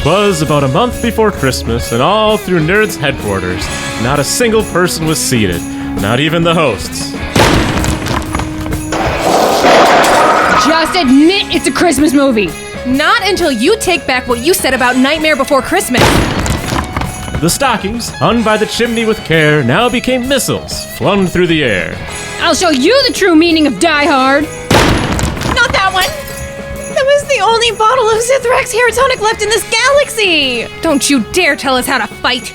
'Twas about a month before Christmas, and all through N.E.R.D.S headquarters, not a single person was seated, not even the hosts. Just admit it's a Christmas movie. Not until you take back what you said about Nightmare Before Christmas. The stockings, hung by the chimney with care, now became missiles, flung through the air. I'll show you the true meaning of Die Hard. Not that one. That was the only bottle of Zithrax hair tonic left in this galaxy. Don't you dare tell us how to fight.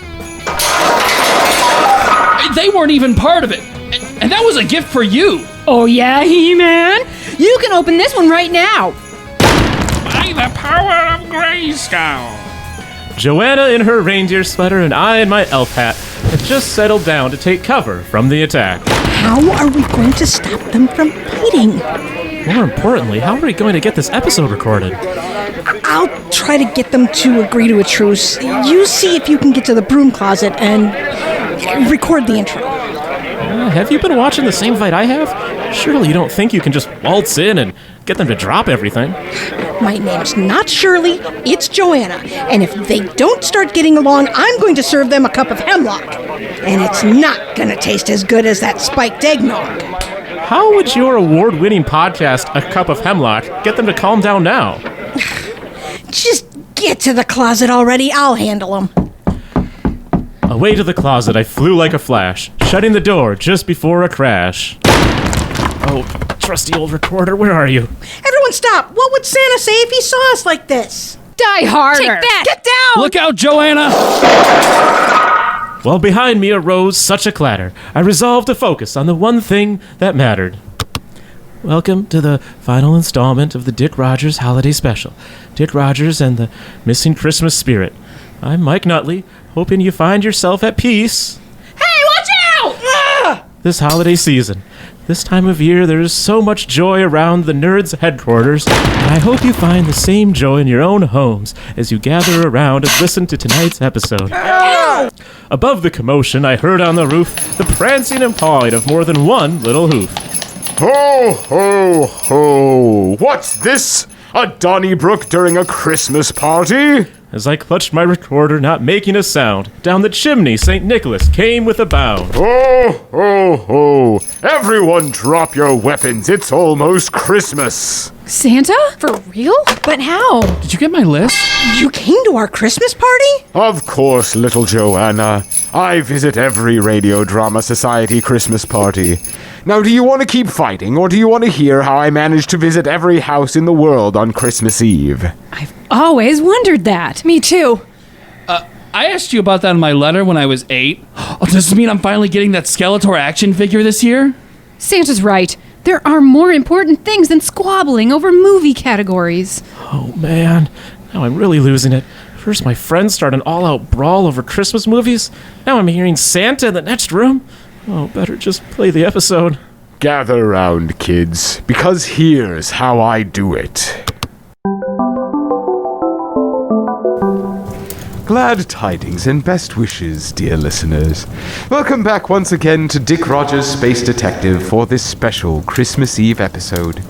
They weren't even part of it. And that was a gift for you. Oh yeah, He-Man? You can open this one right now. By the power of Grayskull. Joanna in her reindeer sweater and I in my elf hat had just settled down to take cover from the attack. How are we going to stop them from fighting? More importantly, how are we going to get this episode recorded? I'll try to get them to agree to a truce. You see if you can get to the broom closet and record the intro. Have you been watching the same fight I have? Surely you don't think you can just waltz in and get them to drop everything? My name's not Shirley, it's Joanna. And if they don't start getting along, I'm going to serve them a cup of hemlock. And it's not going to taste as good as that spiked eggnog. How would your award-winning podcast, A Cup of Hemlock, get them to calm down now? Just get to the closet already, I'll handle them. Away to the closet I flew like a flash, shutting the door just before a crash. Oh, trusty old recorder, where are you? Everyone stop! What would Santa say if he saw us like this? Die harder. Take that. Get down. Look out, Joanna. While behind me arose such a clatter, I resolved to focus on the one thing that mattered. Welcome to the final installment of the Dick Rogers Holiday Special. Dick Rogers and the Missing Christmas Spirit. I'm Mike Nutley, hoping you find yourself at peace. Hey, watch out! This holiday season. This time of year, there is so much joy around the N.E.R.D.S headquarters, and I hope you find the same joy in your own homes as you gather around and listen to tonight's episode. Above the commotion, I heard on the roof the prancing and pawing of more than one little hoof. Ho, ho, ho! What's this? A Donnybrook during a Christmas party? As I clutched my recorder, not making a sound, down the chimney St. Nicholas came with a bound. Ho, ho, ho! Everyone drop your weapons, it's almost Christmas! Santa? For real? But how? Did you get my list? You came to our Christmas party? Of course, little Joanna. I visit every Radio Drama Society Christmas party. Now, do you want to keep fighting, or do you want to hear how I managed to visit every house in the world on Christmas Eve? I've always wondered that. Me too. I asked you about that in my letter when I was 8. Oh, does this mean I'm finally getting that Skeletor action figure this year? Santa's right. There are more important things than squabbling over movie categories. Oh man, now I'm really losing it. First my friends start an all-out brawl over Christmas movies. Now I'm hearing Santa in the next room. Oh, better just play the episode. Gather round, kids, because here's how I do it. Glad tidings and best wishes, dear listeners. Welcome back once again to Dick Rogers Space Detective for this special Christmas Eve episode.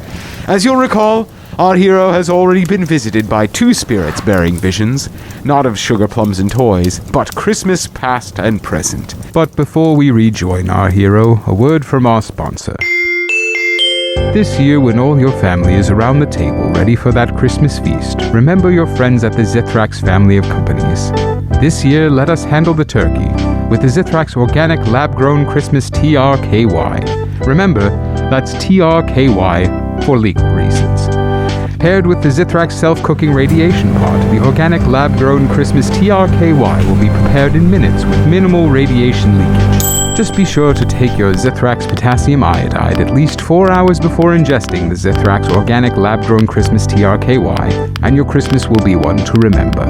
As you'll recall, our hero has already been visited by two spirits bearing visions, not of sugar plums and toys, but Christmas past and present. But before we rejoin our hero, a word from our sponsor. This year, when all your family is around the table ready for that Christmas feast, remember your friends at the Zithrax family of companies. This year, let us handle the turkey with the Zithrax Organic Lab-Grown Christmas TRKY. Remember, that's TRKY for legal reasons. Paired with the Zithrax self-cooking radiation pod, the Organic Lab-Grown Christmas TRKY will be prepared in minutes with minimal radiation leakage. Just be sure to take your Zithrax potassium iodide at least 4 hours before ingesting the Zithrax Organic Lab-Grown Christmas TRKY, and your Christmas will be one to remember.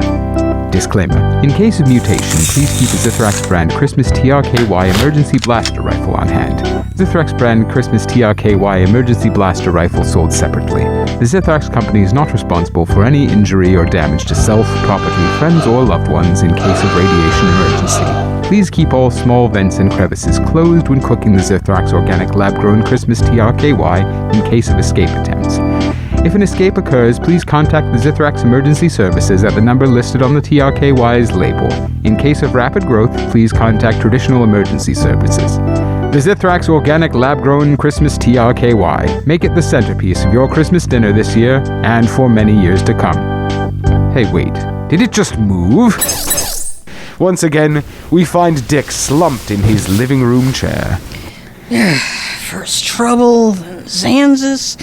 Disclaimer: in case of mutation, please keep a Zithrax brand Christmas TRKY emergency blaster rifle on hand. Zithrax brand Christmas TRKY emergency blaster rifle sold separately. The Zithrax company is not responsible for any injury or damage to self, property, friends, or loved ones in case of radiation emergency. Please keep all small vents and crevices closed when cooking the Zithrax Organic Lab-Grown Christmas TRKY in case of escape attempts. If an escape occurs, please contact the Zithrax Emergency Services at the number listed on the TRKY's label. In case of rapid growth, please contact Traditional Emergency Services. The Zithrax Organic Lab-Grown Christmas TRKY. Make it the centerpiece of your Christmas dinner this year and for many years to come. Hey, wait. Did it just move? Once again, we find Dick slumped in his living room chair. First trouble, then Zanzus.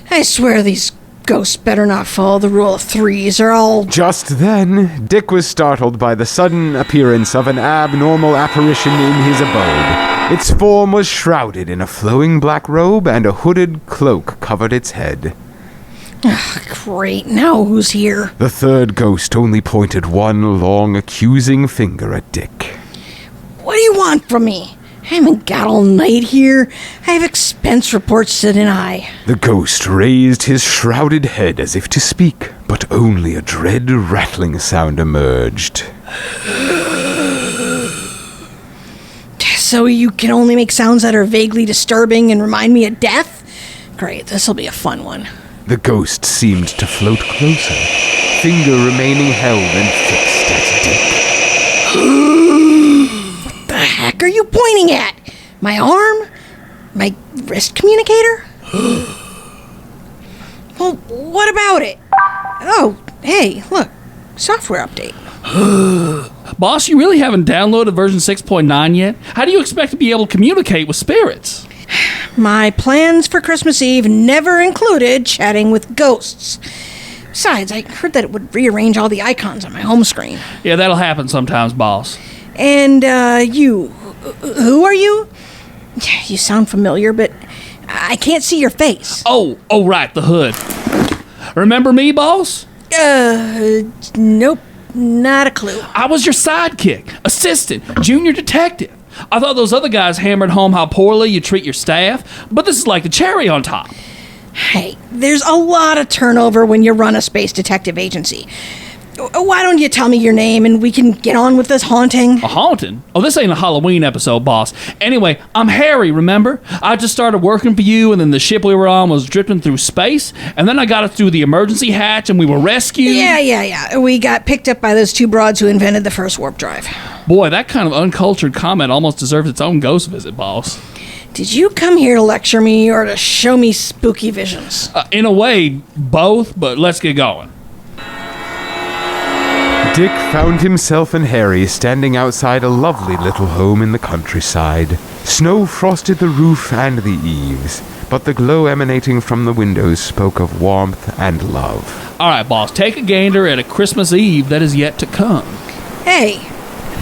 I swear these ghosts better not follow the rule of threes or I'll... Just then, Dick was startled by the sudden appearance of an abnormal apparition in his abode. Its form was shrouded in a flowing black robe and a hooded cloak covered its head. Great, now who's here? The third ghost only pointed one long, accusing finger at Dick. What do you want from me? I haven't got all night here. I have expense reports to deny. The ghost raised his shrouded head as if to speak, but only a dread rattling sound emerged. So you can only make sounds that are vaguely disturbing and remind me of death? Great, this'll be a fun one. The ghost seemed to float closer, finger remaining held and fixed at Dick. What the heck are you pointing at? My arm? My wrist communicator? Well, what about it? Oh, hey, look. Software update. Boss, you really haven't downloaded version 6.9 yet? How do you expect to be able to communicate with spirits? My plans for Christmas Eve never included chatting with ghosts. Besides, I heard that it would rearrange all the icons on my home screen. Yeah, that'll happen sometimes, boss. And, you... Who are you? You sound familiar, but I can't see your face. Oh, right, the hood. Remember me, boss? Nope. Not a clue. I was your sidekick, assistant, junior detective. I thought those other guys hammered home how poorly you treat your staff, but this is like the cherry on top. Hey, there's a lot of turnover when you run a space detective agency. Why don't you tell me your name and we can get on with this haunting? A haunting? Oh, this ain't a Halloween episode, boss. Anyway, I'm Harry, remember? I just started working for you, and then the ship we were on was drifting through space, and then I got us through the emergency hatch, and we were rescued. Yeah. We got picked up by those two broads who invented the first warp drive. Boy, that kind of uncultured comment almost deserves its own ghost visit, boss. Did you come here to lecture me or to show me spooky visions? In a way, both, but let's get going. Dick found himself and Harry standing outside a lovely little home in the countryside. Snow frosted the roof and the eaves, but the glow emanating from the windows spoke of warmth and love. All right, boss, take a gander at a Christmas Eve that is yet to come. Hey,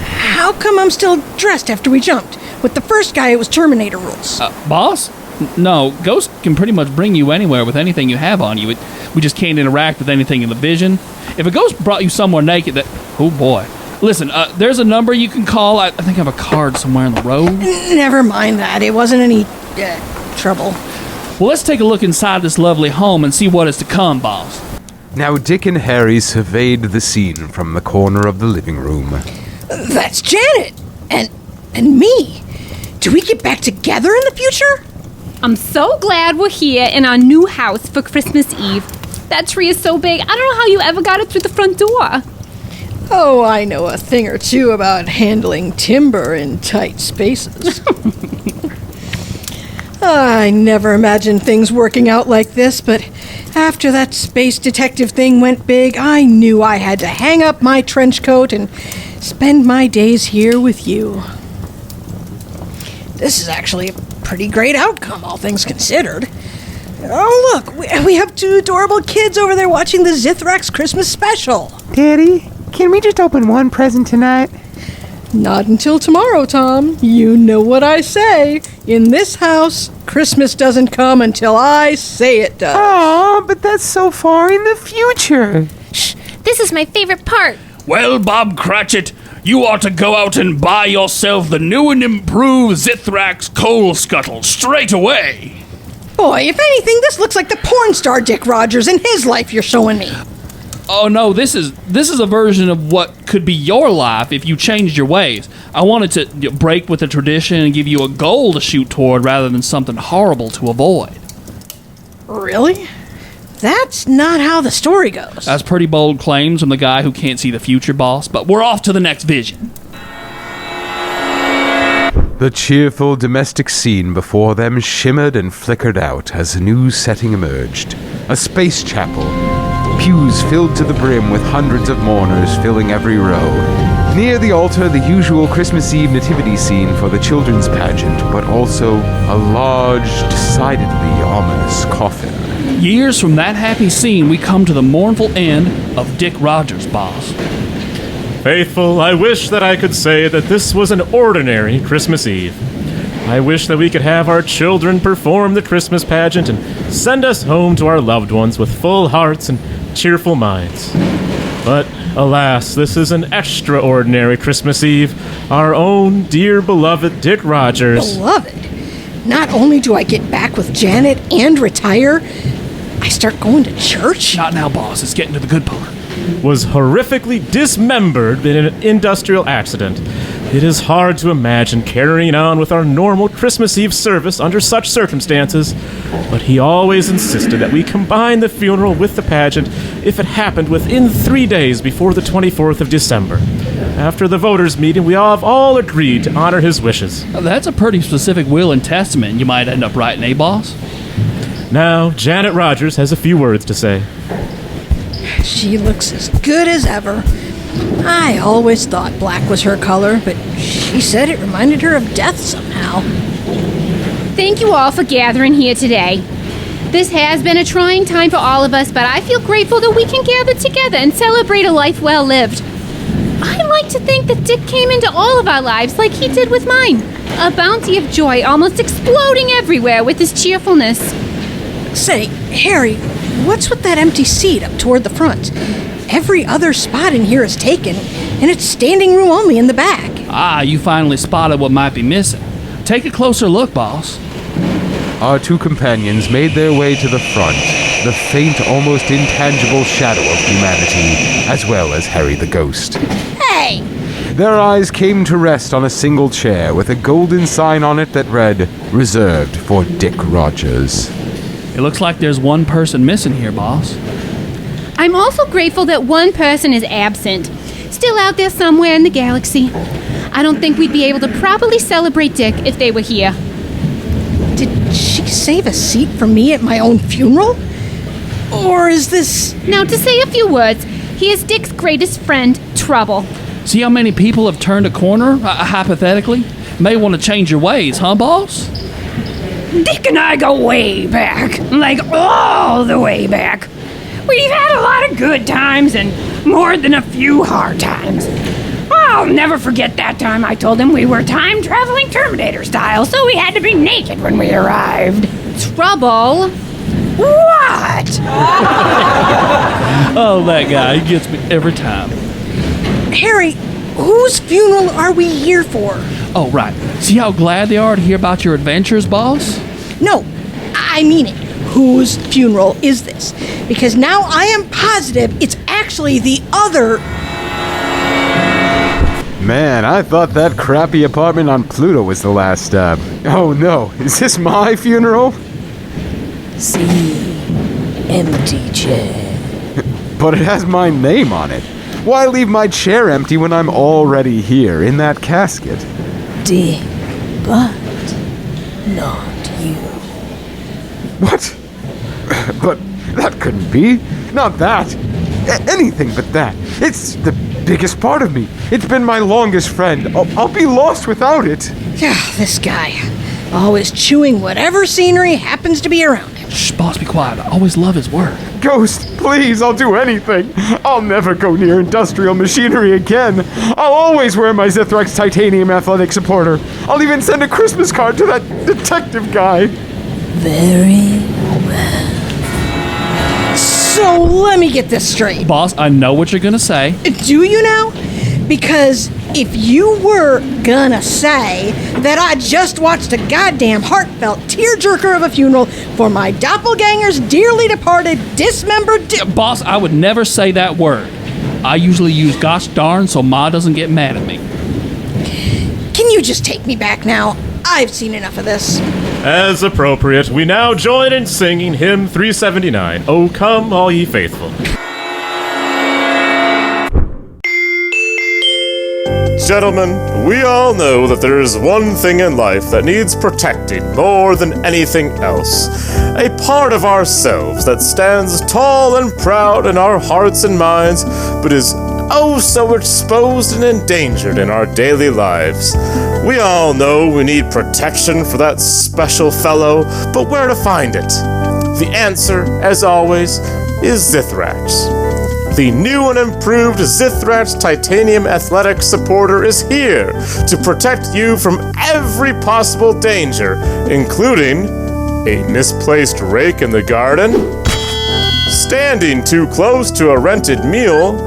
how come I'm still dressed after we jumped? With the first guy, it was Terminator rules. Boss? No, ghosts can pretty much bring you anywhere with anything you have on you. We just can't interact with anything in the vision. If a ghost brought you somewhere naked that... Oh, boy. Listen, there's a number you can call. I think I have a card somewhere in the road. Never mind that. It wasn't any trouble. Well, let's take a look inside this lovely home and see what is to come, boss. Now Dick and Harry surveyed the scene from the corner of the living room. That's Janet! And me! Do we get back together in the future? I'm so glad we're here in our new house for Christmas Eve. That tree is so big, I don't know how you ever got it through the front door. Oh, I know a thing or two about handling timber in tight spaces. I never imagined things working out like this, but after that space detective thing went big, I knew I had to hang up my trench coat and spend my days here with you. This is actually a pretty great outcome, all things considered. Oh, look, we have two adorable kids over there watching the Zithrax Christmas special. Daddy, can we just open one present tonight? Not until tomorrow, Tom. You know what I say. In this house, Christmas doesn't come until I say it does. Oh, but that's so far in the future. Shh, this is my favorite part. Well, Bob Cratchit, you ought to go out and buy yourself the new and improved Zithrax Coal Scuttle straight away. Boy, if anything, this looks like the porn star Dick Rogers in his life you're showing me. Oh no, this is a version of what could be your life if you changed your ways. I wanted to break with the tradition and give you a goal to shoot toward rather than something horrible to avoid. Really? that's not how the story goes. That's pretty bold claims from the guy who can't see the future, boss, but we're off to the next vision. The cheerful domestic scene before them shimmered and flickered out as a new setting emerged. A space chapel. Pews filled to the brim with hundreds of mourners filling every row. Near the altar, the usual Christmas Eve nativity scene for the children's pageant, but also a large, decidedly ominous coffin. Years from that happy scene, we come to the mournful end of Dick Rogers, boss. Faithful, I wish that I could say that this was an ordinary Christmas Eve. I wish that we could have our children perform the Christmas pageant and send us home to our loved ones with full hearts and cheerful minds. But alas, this is an extraordinary Christmas Eve. Our own dear beloved Dick Rogers. Beloved? Not only do I get back with Janet and retire, I start going to church? Not now, boss. It's getting to the good part. Was horrifically dismembered in an industrial accident. It is hard to imagine carrying on with our normal Christmas Eve service under such circumstances, but he always insisted that we combine the funeral with the pageant if it happened within 3 days before the 24th of December. After the voters' meeting, we have all agreed to honor his wishes. That's a pretty specific will and testament you might end up writing, eh, boss? Now, Janet Rogers has a few words to say. She looks as good as ever. I always thought black was her color, but she said it reminded her of death somehow. Thank you all for gathering here today. This has been a trying time for all of us, but I feel grateful that we can gather together and celebrate a life well lived. I like to think that Dick came into all of our lives like he did with mine. A bounty of joy almost exploding everywhere with his cheerfulness. Say, Harry, what's with that empty seat up toward the front? Every other spot in here is taken, and it's standing room only in the back. Ah, you finally spotted what might be missing. Take a closer look, boss. Our two companions made their way to the front, the faint, almost intangible shadow of humanity, as well as Harry the Ghost. Hey! Their eyes came to rest on a single chair with a golden sign on it that read, "Reserved for Dick Rogers." It looks like there's one person missing here, boss. I'm also grateful that one person is absent, still out there somewhere in the galaxy. I don't think we'd be able to properly celebrate Dick if they were here. Did she save a seat for me at my own funeral? Or is this... Now, to say a few words, he is Dick's greatest friend, Trouble. See how many people have turned a corner, hypothetically? May want to change your ways, huh, boss? Dick and I go way back, like all the way back. We've had a lot of good times and more than a few hard times. I'll never forget that time I told him we were time-traveling Terminator style, so we had to be naked when we arrived. Trouble? What? Oh, that guy, he gets me every time. Harry, whose funeral are we here for? Oh, right. See how glad they are to hear about your adventures, boss? No, I mean it. Whose funeral is this? Because now I am positive it's actually the other... Man, I thought that crappy apartment on Pluto was the last stop. Oh no, is this my funeral? See, empty chair. But it has my name on it. Why leave my chair empty when I'm already here in that casket? Dick, but not you. What? But that couldn't be. Not that. Anything but that. It's the biggest part of me. It's been my longest friend. I'll be lost without it. Yeah, this guy. Always chewing whatever scenery happens to be around him. Shh, boss, be quiet. I always love his work. Ghost, please, I'll do anything. I'll never go near industrial machinery again. I'll always wear my Zithrex titanium athletic supporter. I'll even send a Christmas card to that detective guy. Very well. So let me get this straight. Boss, I know what you're gonna say. Do you now? Because if you were gonna say that I just watched a goddamn heartfelt tearjerker of a funeral for my doppelganger's dearly departed, dismembered... Boss, I would never say that word. I usually use gosh darn so Ma doesn't get mad at me. Can you just take me back now? I've seen enough of this. As appropriate, we now join in singing hymn 379, O Come All Ye Faithful. Gentlemen, we all know that there is one thing in life that needs protecting more than anything else. A part of ourselves that stands tall and proud in our hearts and minds, but is oh so exposed and endangered in our daily lives. We all know we need protection for that special fellow, but where to find it? The answer, as always, is Zithrax. The new and improved Zithrax Titanium Athletic Supporter is here to protect you from every possible danger, including a misplaced rake in the garden, standing too close to a rented mule,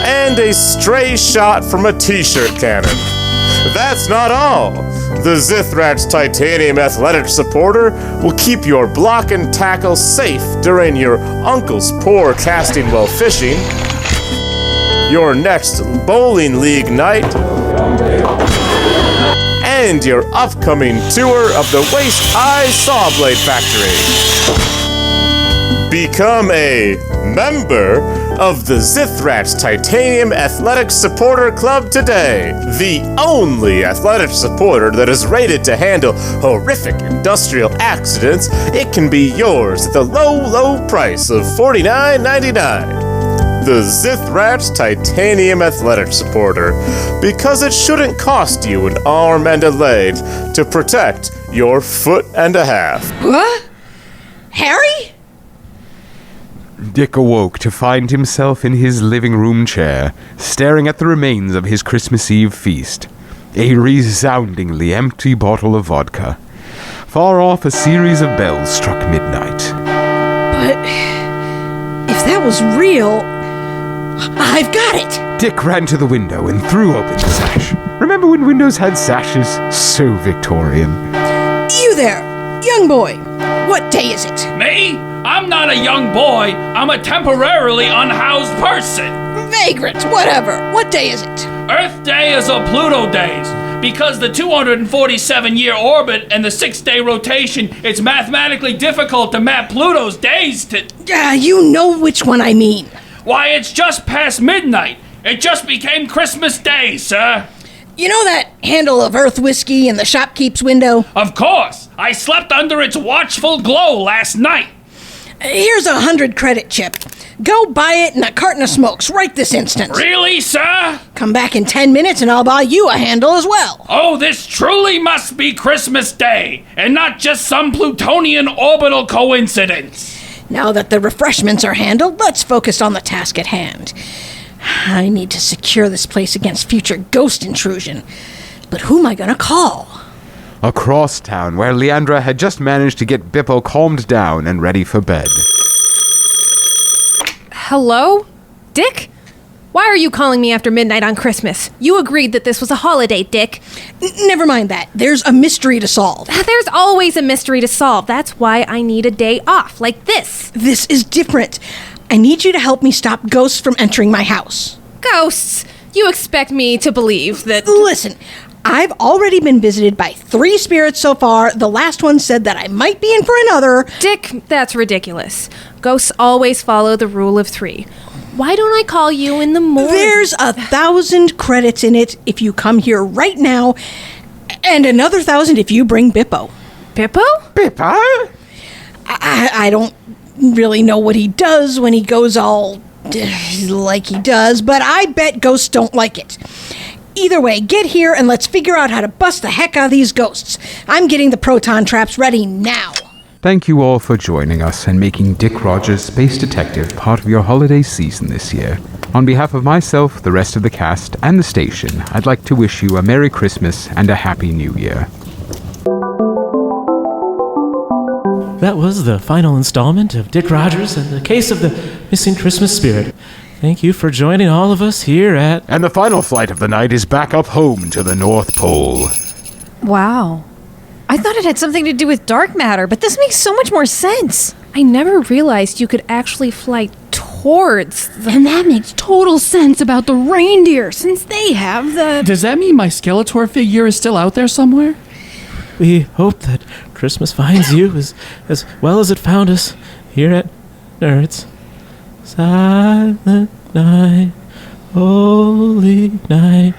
and a stray shot from a t-shirt cannon. That's not all. The Zithrax Titanium Athletic Supporter will keep your block and tackle safe during your uncle's poor casting while fishing, your next bowling league night, and your upcoming tour of the waist-high saw blade factory. Become a member of the Zithrax Titanium Athletic Supporter Club today. The only athletic supporter that is rated to handle horrific industrial accidents. It can be yours at the low price of $49.99. The Zithrax Titanium Athletic Supporter, because it shouldn't cost you an arm and a leg to protect your foot and a half. What? Harry? Dick awoke to find himself in his living room chair, staring at the remains of his Christmas Eve feast. A resoundingly empty bottle of vodka. Far off, a series of bells struck midnight. But if that was real, I've got it! Dick ran to the window and threw open the sash. Remember when windows had sashes? So Victorian. You there, young boy. What day is it? Me? I'm not a young boy. I'm a temporarily unhoused person. Vagrant, whatever. What day is it? Earth Day is a Pluto days. Because the 247-year orbit and the 6-day rotation, it's mathematically difficult to map Pluto's days to... You know which one I mean. Why, it's just past midnight. It just became Christmas Day, sir. You know that handle of Earth whiskey in the shopkeep's window? Of course. I slept under its watchful glow last night. Here's a 100 credit chip. Go buy it and a carton of smokes right this instant. Really, sir? Come back in 10 minutes and I'll buy you a handle as well. Oh, this truly must be Christmas Day, and not just some Plutonian orbital coincidence. Now that the refreshments are handled, let's focus on the task at hand. I need to secure this place against future ghost intrusion. But who am I gonna call? Across town, where Leandra had just managed to get Bippo calmed down and ready for bed. Hello? Dick? Why are you calling me after midnight on Christmas? You agreed that this was a holiday, Dick. Never mind that. There's a mystery to solve. There's always a mystery to solve. That's why I need a day off, like this. This is different. I need you to help me stop ghosts from entering my house. Ghosts? You expect me to believe that... Listen, I've already been visited by 3 spirits so far. The last one said that I might be in for another. Dick, that's ridiculous. Ghosts always follow the rule of 3. Why don't I call you in the morning? There's 1,000 credits in it if you come here right now, and another 1,000 if you bring Bippo. Bippo? Bippo? I don't really know what he does when he goes all like he does, but I bet ghosts don't like it. Either way, get here and let's figure out how to bust the heck out of these ghosts. I'm getting the proton traps ready now. Thank you all for joining us and making Dick Rogers Space Detective part of your holiday season this year. On behalf of myself, the rest of the cast, and the station, I'd like to wish you a Merry Christmas and a Happy New Year. That was the final installment of Dick Rogers and the Case of the Missing Christmas Spirit. Thank you for joining all of us here at... And the final flight of the night is back up home to the North Pole. Wow. I thought it had something to do with dark matter, but this makes so much more sense. I never realized you could actually fly towards the... And that makes total sense about the reindeer, since they have the... Does that mean my Skeletor figure is still out there somewhere? we hope that Christmas finds you as well as it found us here at N.E.R.D.S. Silent night, holy night,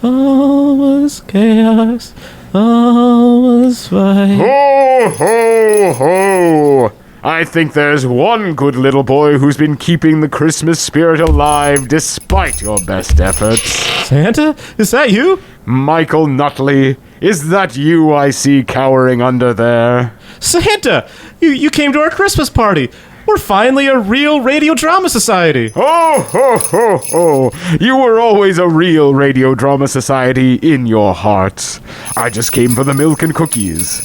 all was chaos, all was fight. Ho, ho, ho! I think there's one good little boy who's been keeping the Christmas spirit alive despite your best efforts. Santa? Is that you? Michael Nutley, is that you I see cowering under there? Santa! You came to our Christmas party! We're finally a real radio drama society! Ho, ho, ho, ho! You were always a real radio drama society in your hearts. I just came for the milk and cookies.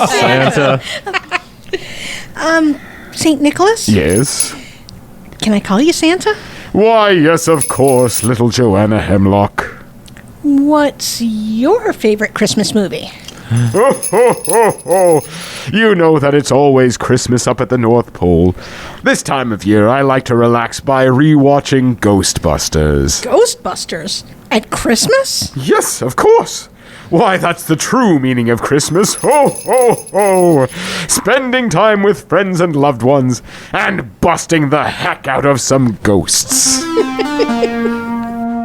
Santa. St. Nicholas? Yes? Can I call you Santa? Why, yes, of course, little Joanna Hemlock. What's your favorite Christmas movie? Ho, ho, ho, ho! You know that it's always Christmas up at the North Pole. This time of year, I like to relax by rewatching Ghostbusters. Ghostbusters? At Christmas? Yes, of course! Why, that's the true meaning of Christmas. Ho, ho, ho! Spending time with friends and loved ones, and busting the heck out of some ghosts.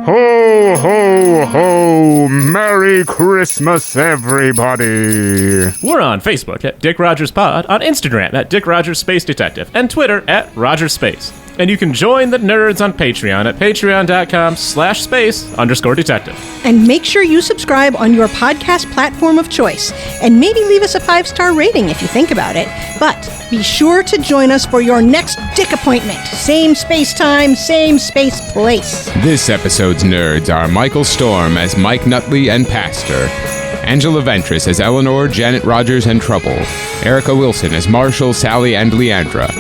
Ho, ho, ho! Merry Christmas, everybody! We're on Facebook at Dick Rogers Pod, on Instagram at Dick Rogers Space Detective, and Twitter at Rogers Space. And you can join the Nerds on Patreon at patreon.com/space_detective. And make sure you subscribe on your podcast platform of choice. And maybe leave us a 5-star rating if you think about it. But be sure to join us for your next Dick appointment. Same space time, same space place. This episode's nerds are Michael Storm as Mike Nutley and Pastor, Angela Ventris as Eleanor, Janet Rogers, and Trouble, Erica Wilson as Marshall, Sally, and Leandra,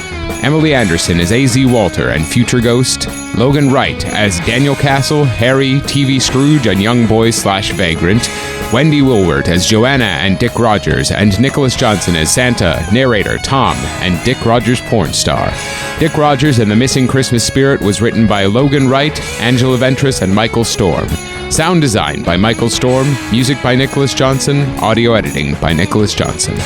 Emily Anderson as A.Z. Walter and Future Ghost, Logan Wright as Daniel Castle, Harry, TV Scrooge, and Young Boy/Vagrant, Wendy Wilwert as Joanna and Dick Rogers, and Nicholas Johnson as Santa, narrator Tom, and Dick Rogers porn star. Dick Rogers and the Missing Christmas Spirit was written by Logan Wright, Angela Ventris, and Michael Storm. Sound design by Michael Storm, music by Nicholas Johnson, audio editing by Nicholas Johnson.